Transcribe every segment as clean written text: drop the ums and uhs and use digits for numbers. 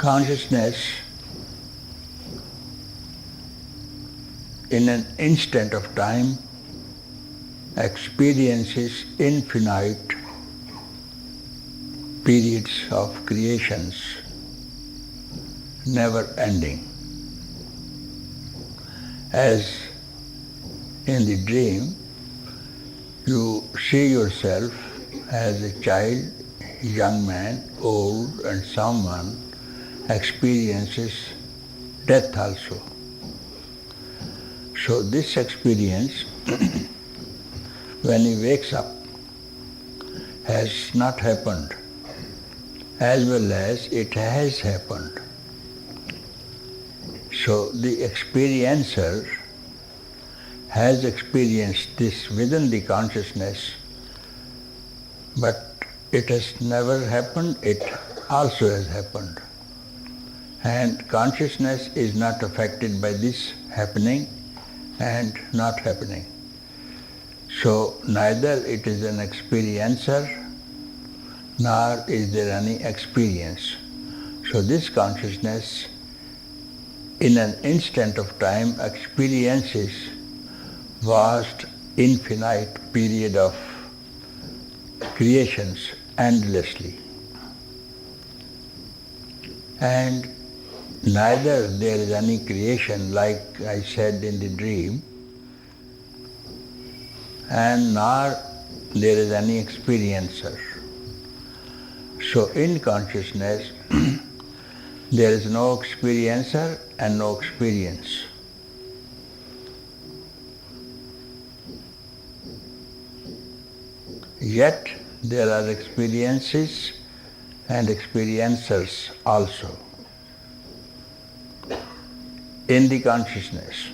Consciousness in an instant of time experiences infinite periods of creations, never ending. As in the dream, you see yourself as a child, young man, old, and someone experiences death also. So this experience, when he wakes up, has not happened, as well as it has happened. So the experiencer has experienced this within the consciousness, but it has never happened, it also has happened. And consciousness is not affected by this happening and not happening. So neither it is an experiencer, nor is there any experience. So this consciousness in an instant of time experiences vast, infinite period of creations endlessly. And neither there is any creation, like I said in the dream, and nor there is any experiencer. So in consciousness, there is no experiencer and no experience. Yet there are experiences and experiencers also in the consciousness.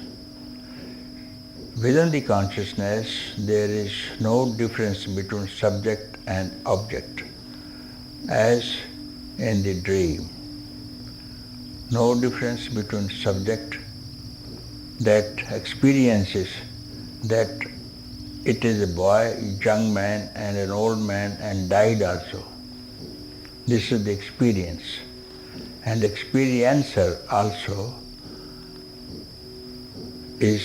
Within the consciousness, there is no difference between subject and object, as in the dream. No difference between subject that experiences that it is a boy, young man, and an old man, and died also. This is the experience. And the experiencer also is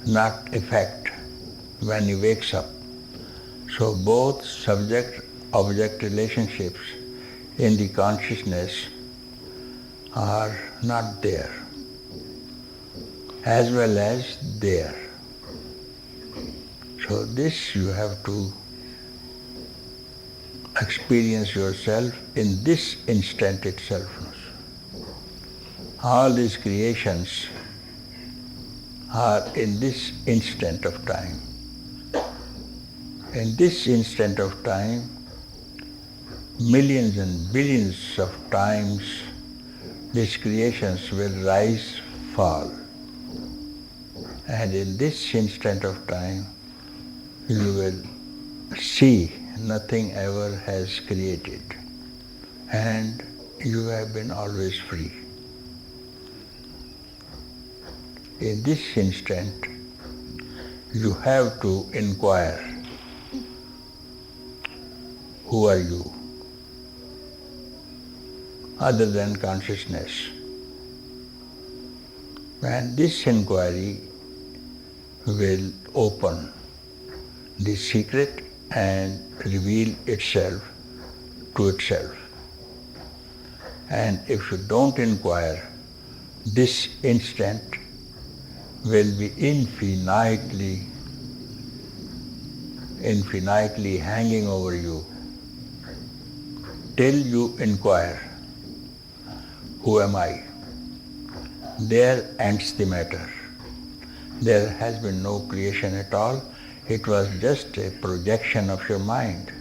not a fact when he wakes up. So both subject-object relationships in the consciousness are not there, as well as there. So this you have to experience yourself in this instant itself. All these creations are in this instant of time. In this instant of time, millions and billions of times these creations will rise, fall. And in this instant of time, you will see nothing ever has created, and you have been always free. In this instant, you have to inquire, who are you, other than consciousness? And this inquiry will open the secret and reveal itself to itself. And if you don't inquire, this instant will be infinitely hanging over you till you inquire, who am I? There ends the matter. There has been no creation at all. It was just a projection of your mind.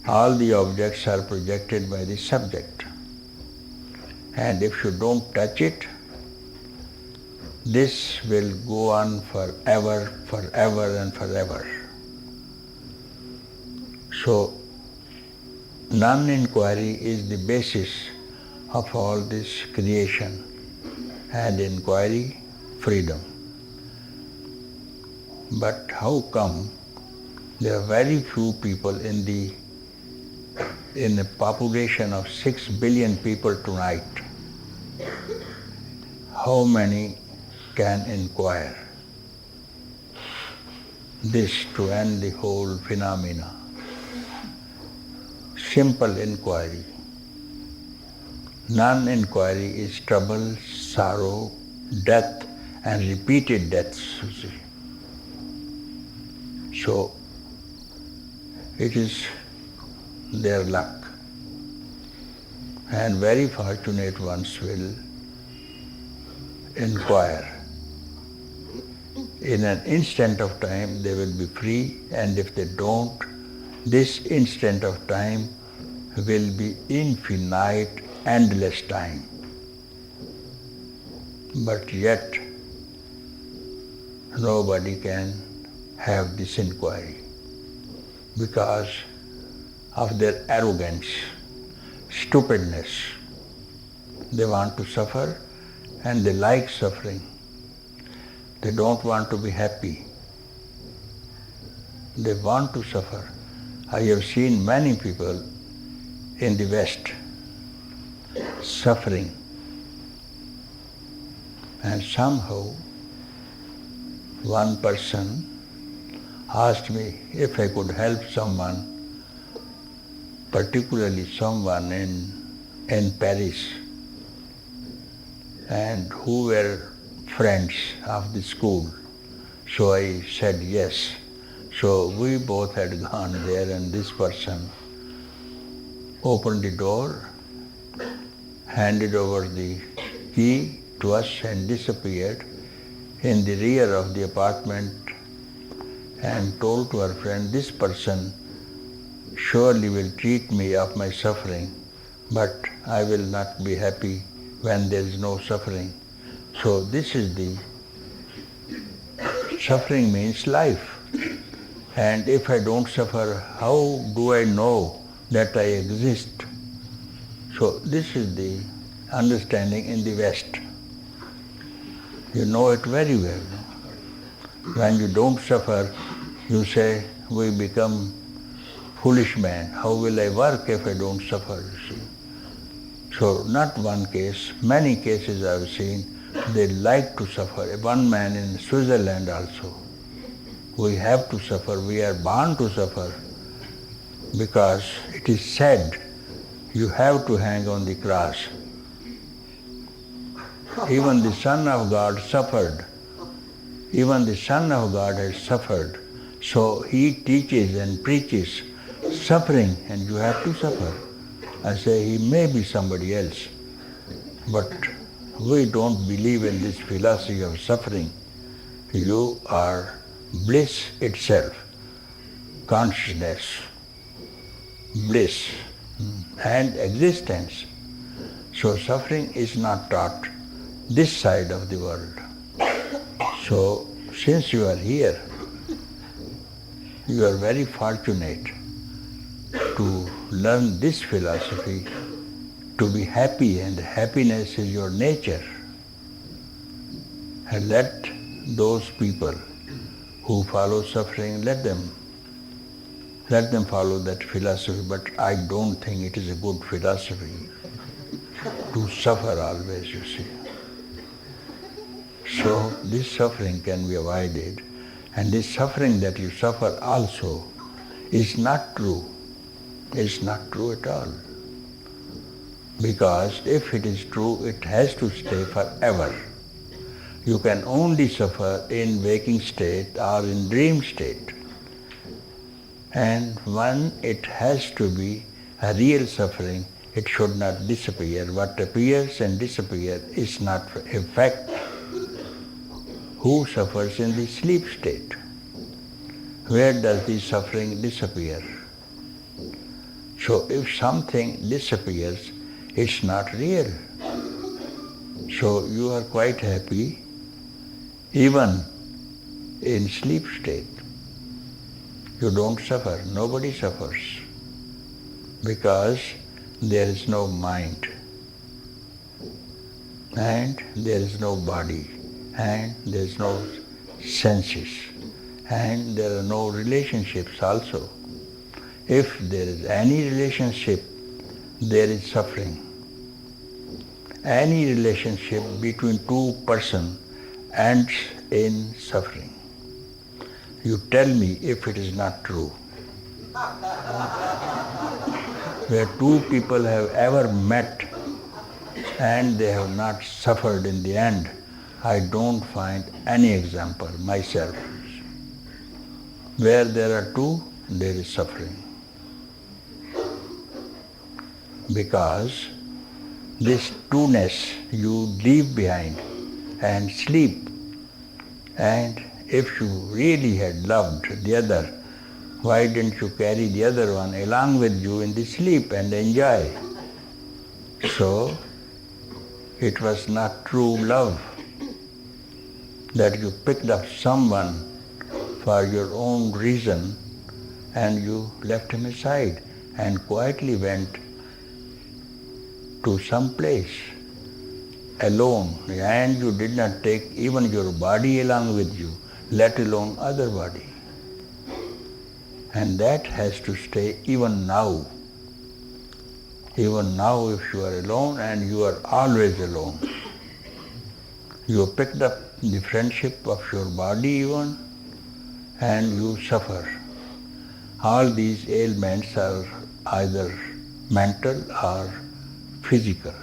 All the objects are projected by the subject. And if you don't touch it, this will go on forever and forever. So, non-inquiry is the basis of all this creation, and inquiry, freedom. But how come there are very few people in the in a population of 6 billion people tonight, how many can inquire this to end the whole phenomena? Simple inquiry. Non-inquiry is trouble, sorrow, death, and repeated deaths, you see. So, it is their luck. And very fortunate ones will inquire. In an instant of time they will be free, and if they don't, this instant of time will be infinite, endless time. But yet nobody can have this inquiry because of their arrogance, stupidness. They want to suffer and they like suffering. They don't want to be happy. They want to suffer. I have seen many people in the West suffering, and somehow one person asked me if I could help someone, particularly someone in Paris, and who were friends of the school. So I said yes. So we both had gone there, and this person opened the door, handed over the key to us and disappeared in the rear of the apartment and told to our friend, this person surely will treat me of my suffering, but I will not be happy when there is no suffering. So this is the suffering means life. And if I don't suffer, how do I know that I exist? So this is the understanding in the West. You know it very well. When you don't suffer, you say, we become foolish man. How will I work if I don't suffer, you see? So not one case, many cases I have seen, they like to suffer. One man in Switzerland also. We have to suffer, we are born to suffer, because it is said you have to hang on the cross. Even the Son of God suffered. Even the Son of God has suffered. So he teaches and preaches suffering, and you have to suffer. I say he may be somebody else, but we don't believe in this philosophy of suffering. You are bliss itself, consciousness, bliss, and existence. So suffering is not taught this side of the world. So since you are here, you are very fortunate to learn this philosophy, to be happy, and happiness is your nature. And let those people who follow suffering, let them follow that philosophy, but I don't think it is a good philosophy to suffer always, you see. So this suffering can be avoided, and this suffering that you suffer also is not true. It's not true at all. Because if it is true, it has to stay forever. You can only suffer in waking state or in dream state. And when it has to be a real suffering, it should not disappear. What appears and disappears is not a fact. Who suffers in the sleep state? Where does the suffering disappear? So if something disappears, it's not real. So you are quite happy even in sleep state. You don't suffer, nobody suffers, because there is no mind, and there is no body, and there is no senses, and there are no relationships also. If there is any relationship, there is suffering. Any relationship between two persons ends in suffering. You tell me if it is not true. Where two people have ever met and they have not suffered in the end, I don't find any example myself. Where there are two, there is suffering. Because this two-ness you leave behind and sleep. And if you really had loved the other, why didn't you carry the other one along with you in the sleep and enjoy? So, it was not true love that you picked up someone for your own reason and you left him aside and quietly went to some place alone, and you did not take even your body along with you, let alone other body. And that has to stay even now. Even now if you are alone, and you are always alone. You have picked up the friendship of your body even, and you suffer. All these ailments are either mental or physical.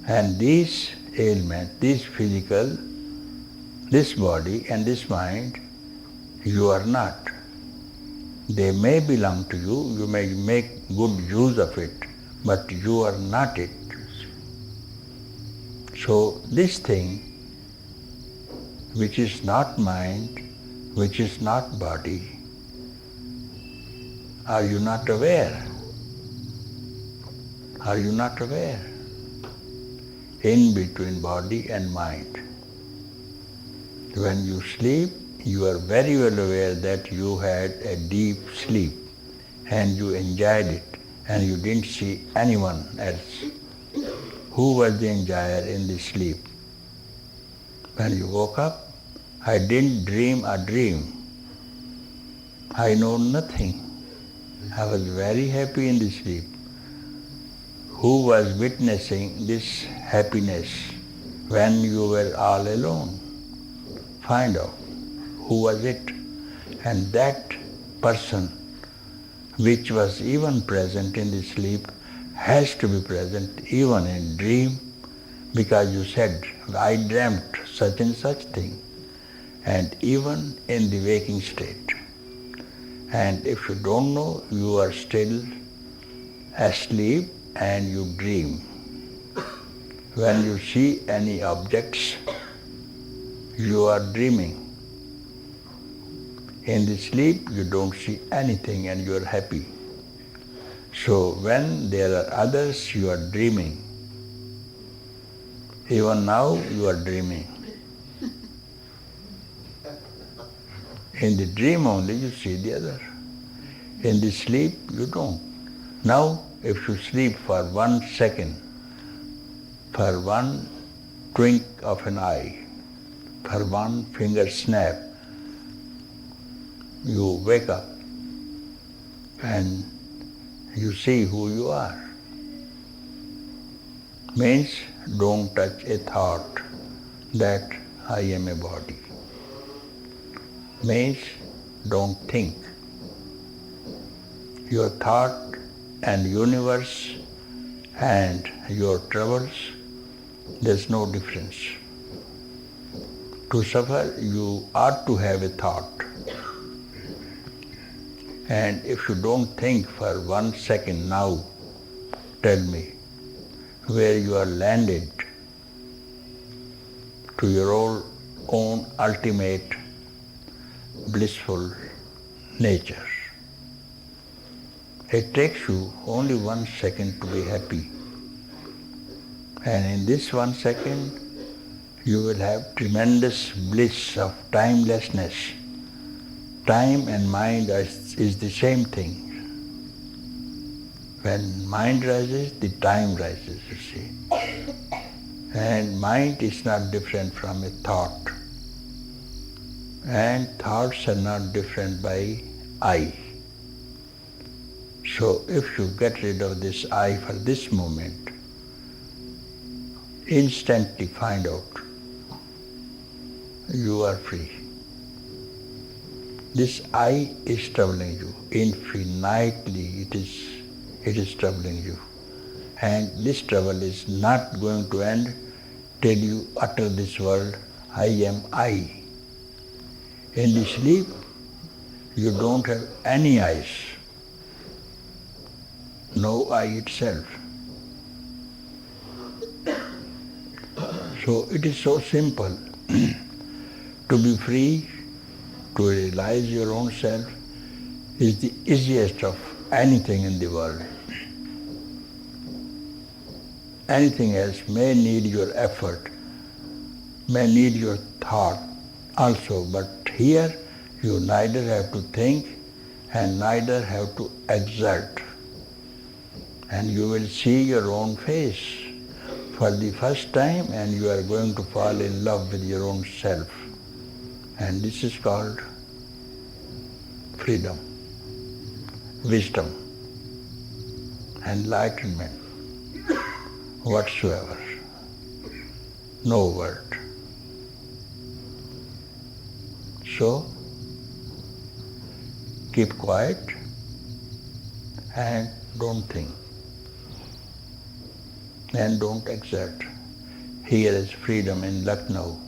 And these ailments, this physical, this body and this mind, you are not. They may belong to you, you may make good use of it, but you are not it. So this thing, which is not mind, which is not body, are you not aware? Are you not aware? In between body and mind. When you sleep, you are very well aware that you had a deep sleep and you enjoyed it and you didn't see anyone else. Who was the enjoyer in the sleep? When you woke up, I didn't dream a dream. I know nothing. I was very happy in the sleep. Who was witnessing this happiness when you were all alone? Find out who was it. And that person which was even present in the sleep has to be present even in dream, because you said, I dreamt such and such thing, and even in the waking state. And if you don't know, you are still asleep and you dream. When you see any objects, you are dreaming. In the sleep, you don't see anything and you are happy. So when there are others, you are dreaming. Even now, you are dreaming. In the dream only, you see the other. In the sleep, you don't. Now, if you sleep for 1 second, for one twink of an eye, for one finger snap, you wake up and you see who you are. Means don't touch a thought that I am a body. Means don't think. Your thought and universe and your troubles, there's no difference. To suffer, you ought to have a thought. And if you don't think for 1 second now, tell me where you are landed to your own ultimate blissful nature. It takes you only 1 second to be happy. And in this 1 second, you will have tremendous bliss of timelessness. Time and mind is the same thing. When mind rises, the time rises, you see. And mind is not different from a thought. And thoughts are not different by I. So if you get rid of this I for this moment, instantly find out you are free. This I is troubling you. Infinitely it is troubling you. And this trouble is not going to end till you utter this word, I am I. In the sleep, you don't have any eyes. No I itself. So it is so simple. To be free, to realize your own self is the easiest of anything in the world. Anything else may need your effort, may need your thought also, but here you neither have to think and neither have to exert. And you will see your own face for the first time and you are going to fall in love with your own self. And this is called freedom, wisdom, enlightenment, whatsoever. No word. So, keep quiet and don't think. And don't exert. Here is freedom in Lucknow.